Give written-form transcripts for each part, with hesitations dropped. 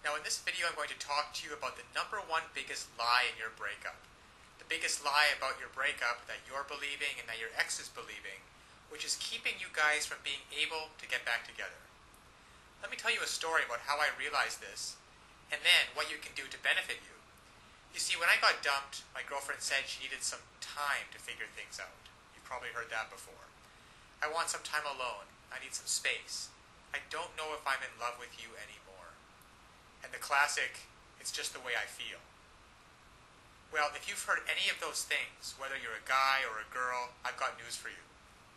Now in this video I'm going to talk to you about the number one biggest lie in your breakup. The biggest lie about your breakup that you're believing and that your ex is believing, which is keeping you guys from being able to get back together. Let me tell you a story about how I realized this, and then what you can do to benefit you. You see, when I got dumped, my girlfriend said she needed some time to figure things out. You've probably heard that before. I want some time alone. I need some space. I don't know if I'm in love with you anymore. And the classic, it's just the way I feel. Well, if you've heard any of those things, whether you're a guy or a girl, I've got news for you.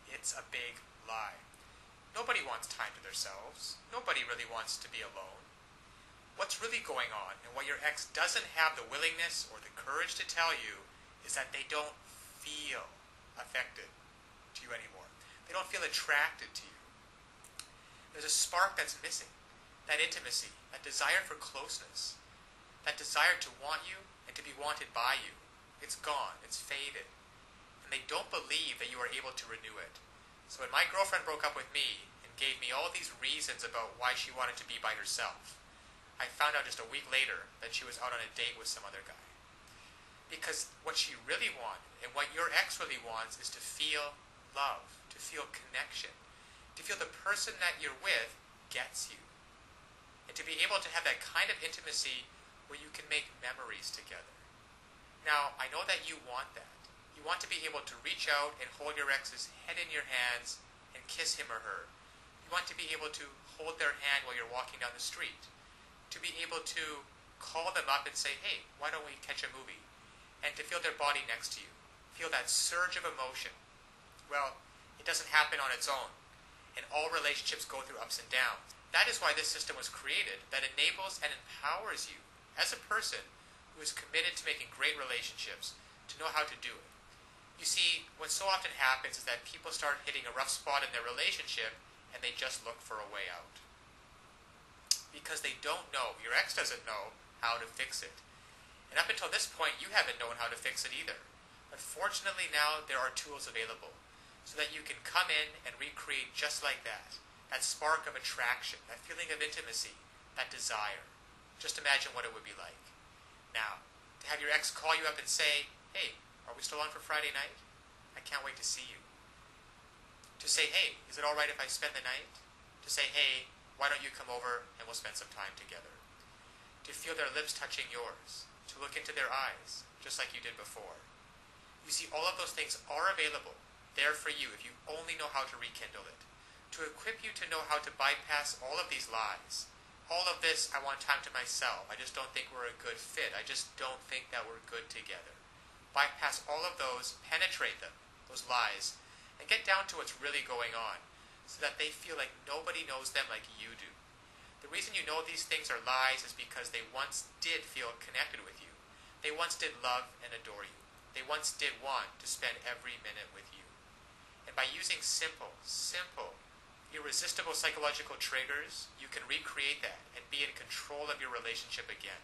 It's a big lie. Nobody wants time to themselves. Nobody really wants to be alone. What's really going on, and what your ex doesn't have the willingness or the courage to tell you, is that they don't feel affected to you anymore. They don't feel attracted to you. There's a spark that's missing. That intimacy, that desire for closeness, that desire to want you and to be wanted by you. It's gone. It's faded. And they don't believe that you are able to renew it. So when my girlfriend broke up with me and gave me all these reasons about why she wanted to be by herself, I found out just a week later that she was out on a date with some other guy. Because what she really wanted, and what your ex really wants, is to feel love, to feel connection, to feel the person that you're with gets you. And to be able to have that kind of intimacy where you can make memories together. Now, I know that you want that. You want to be able to reach out and hold your ex's head in your hands and kiss him or her. You want to be able to hold their hand while you're walking down the street. To be able to call them up and say, hey, why don't we catch a movie? And to feel their body next to you. Feel that surge of emotion. Well, it doesn't happen on its own. And all relationships go through ups and downs. That is why this system was created, that enables and empowers you as a person who is committed to making great relationships to know how to do it. You see, what so often happens is that people start hitting a rough spot in their relationship and they just look for a way out. Because they don't know, your ex doesn't know how to fix it. And up until this point, you haven't known how to fix it either. But fortunately now, there are tools available so that you can come in and recreate just like that. That spark of attraction, that feeling of intimacy, that desire. Just imagine what it would be like. Now, to have your ex call you up and say, hey, are we still on for Friday night? I can't wait to see you. To say, hey, is it alright if I spend the night? To say, hey, why don't you come over and we'll spend some time together? To feel their lips touching yours. To look into their eyes, just like you did before. You see, all of those things are available, there for you if you only know how to rekindle it. To equip you to know how to bypass all of these lies. All of this, I want time to myself. I just don't think we're a good fit. I just don't think that we're good together. Bypass all of those, penetrate them, those lies, and get down to what's really going on, so that they feel like nobody knows them like you do. The reason you know these things are lies is because they once did feel connected with you. They once did love and adore you. They once did want to spend every minute with you. And by using simple, irresistible psychological triggers, you can recreate that and be in control of your relationship again.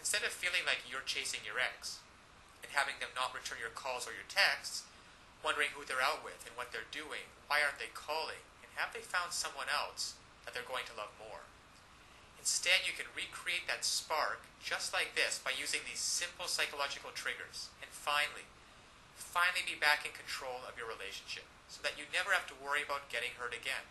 Instead of feeling like you're chasing your ex and having them not return your calls or your texts, wondering who they're out with and what they're doing, why aren't they calling, and have they found someone else that they're going to love more? Instead, you can recreate that spark just like this by using these simple psychological triggers and finally be back in control of your relationship so that you never have to worry about getting hurt again.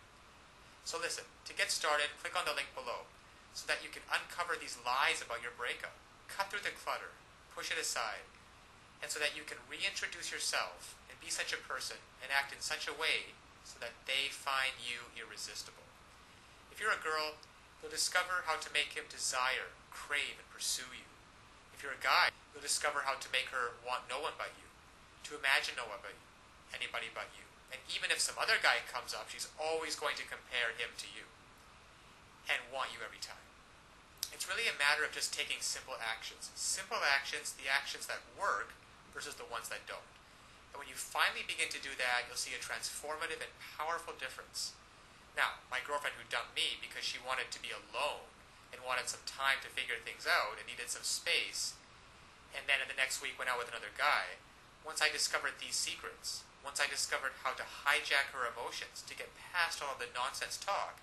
So listen, to get started, click on the link below so that you can uncover these lies about your breakup, cut through the clutter, push it aside, and so that you can reintroduce yourself and be such a person and act in such a way so that they find you irresistible. If you're a girl, you'll discover how to make him desire, crave, and pursue you. If you're a guy, you'll discover how to make her want no one but you, to imagine no one but you, anybody but you. And even if some other guy comes up, she's always going to compare him to you and want you every time. It's really a matter of just taking simple actions. Simple actions, the actions that work versus the ones that don't. And when you finally begin to do that, you'll see a transformative and powerful difference. Now, my girlfriend who dumped me because she wanted to be alone and wanted some time to figure things out and needed some space, and then in the next week went out with another guy, once I discovered these secrets, once I discovered how to hijack her emotions to get past all of the nonsense talk,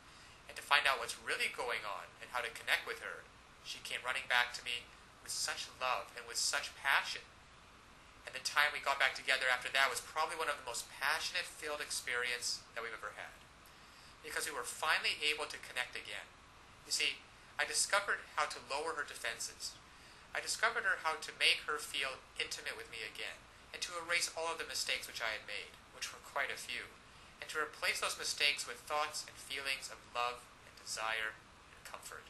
And to find out what's really going on and how to connect with her, she came running back to me with such love and with such passion. And the time we got back together after that was probably one of the most passionate-filled experience that we've ever had. Because we were finally able to connect again. You see, I discovered how to lower her defenses. I discovered how to make her feel intimate with me again, and to erase all of the mistakes which I had made, which were quite a few, and to replace those mistakes with thoughts and feelings of love and desire and comfort.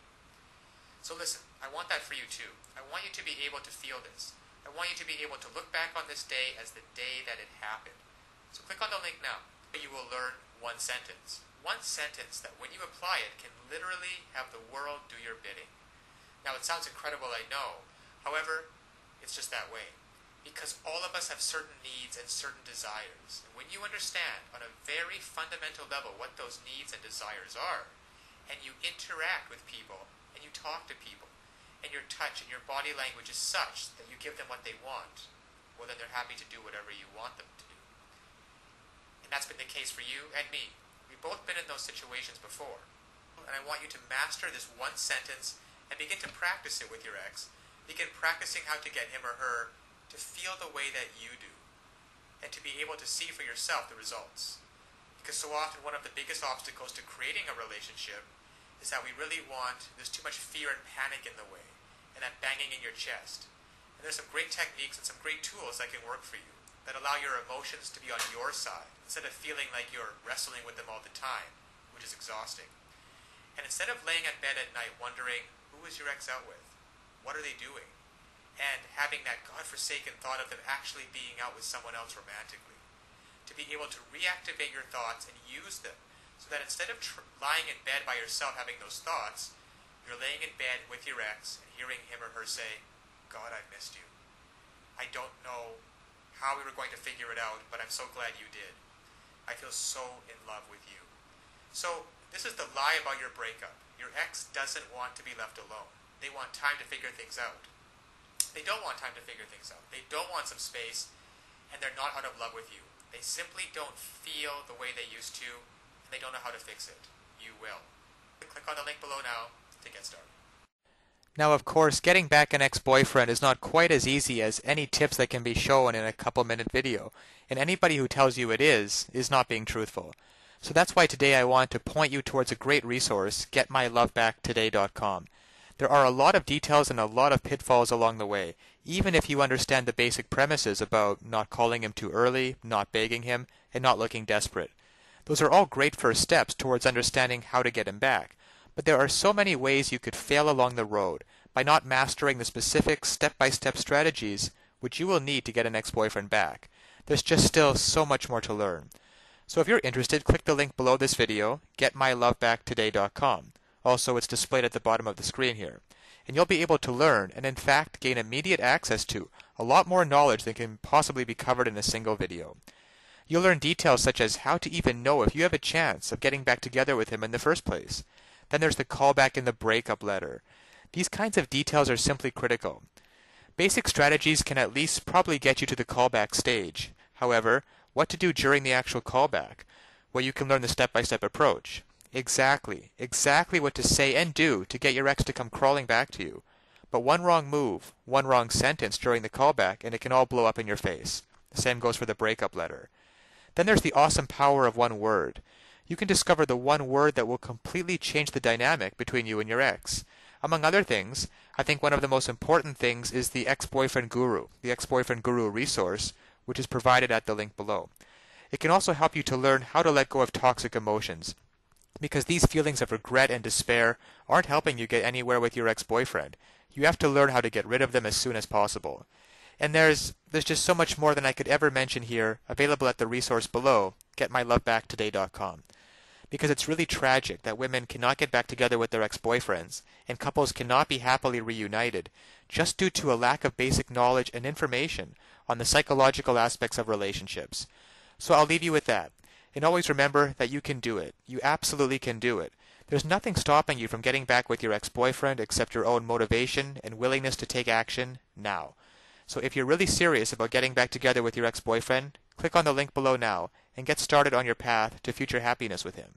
So listen, I want that for you too. I want you to be able to feel this. I want you to be able to look back on this day as the day that it happened. So click on the link now. You will learn one sentence. One sentence that when you apply it can literally have the world do your bidding. Now it sounds incredible, I know. However, it's just that way. Because all of us have certain needs and certain desires. And when you understand on a very fundamental level what those needs and desires are, and you interact with people, and you talk to people, and your touch and your body language is such that you give them what they want, well then they're happy to do whatever you want them to do. And that's been the case for you and me. We've both been in those situations before. And I want you to master this one sentence and begin to practice it with your ex. Begin practicing how to get him or her to feel the way that you do, and to be able to see for yourself the results. Because so often one of the biggest obstacles to creating a relationship is that we really want, there's too much fear and panic in the way, and that banging in your chest. And there's some great techniques and some great tools that can work for you, that allow your emotions to be on your side, instead of feeling like you're wrestling with them all the time, which is exhausting. And instead of laying in bed at night wondering, who is your ex out with? What are they doing? And having that godforsaken thought of them actually being out with someone else romantically. To be able to reactivate your thoughts and use them, so that instead of lying in bed by yourself having those thoughts, you're laying in bed with your ex and hearing him or her say, God, I missed you. I don't know how we were going to figure it out, but I'm so glad you did. I feel so in love with you. So this is the lie about your breakup. Your ex doesn't want to be left alone. They want time to figure things out. They don't want time to figure things out. They don't want some space, and they're not out of love with you. They simply don't feel the way they used to, and they don't know how to fix it. You will. Click on the link below now to get started. Now, of course, getting back an ex-boyfriend is not quite as easy as any tips that can be shown in a couple-minute video, and anybody who tells you it is not being truthful. So that's why today I want to point you towards a great resource, getmylovebackttoday.com. There are a lot of details and a lot of pitfalls along the way, even if you understand the basic premises about not calling him too early, not begging him, and not looking desperate. Those are all great first steps towards understanding how to get him back. But there are so many ways you could fail along the road by not mastering the specific step-by-step strategies which you will need to get an ex-boyfriend back. There's just still so much more to learn. So if you're interested, click the link below this video, getmylovebackttoday.com. Also, it's displayed at the bottom of the screen here. And you'll be able to learn and in fact gain immediate access to a lot more knowledge than can possibly be covered in a single video. You'll learn details such as how to even know if you have a chance of getting back together with him in the first place. Then there's the callback in the breakup letter. These kinds of details are simply critical. Basic strategies can at least probably get you to the callback stage. However, what to do during the actual callback? Well, you can learn the step-by-step approach. Exactly what to say and do to get your ex to come crawling back to you. But one wrong move, one wrong sentence during the callback, and it can all blow up in your face. The same goes for the breakup letter. Then there's the awesome power of one word. You can discover the one word that will completely change the dynamic between you and your ex. Among other things, I think one of the most important things is the Ex-Boyfriend Guru, the Ex-Boyfriend Guru resource, which is provided at the link below. It can also help you to learn how to let go of toxic emotions, because these feelings of regret and despair aren't helping you get anywhere with your ex-boyfriend. You have to learn how to get rid of them as soon as possible. And there's just so much more than I could ever mention here, available at the resource below, getmylovebackttoday.com. Because it's really tragic that women cannot get back together with their ex-boyfriends, and couples cannot be happily reunited, just due to a lack of basic knowledge and information on the psychological aspects of relationships. So I'll leave you with that. And always remember that you can do it. You absolutely can do it. There's nothing stopping you from getting back with your ex-boyfriend except your own motivation and willingness to take action now. So if you're really serious about getting back together with your ex-boyfriend, click on the link below now and get started on your path to future happiness with him.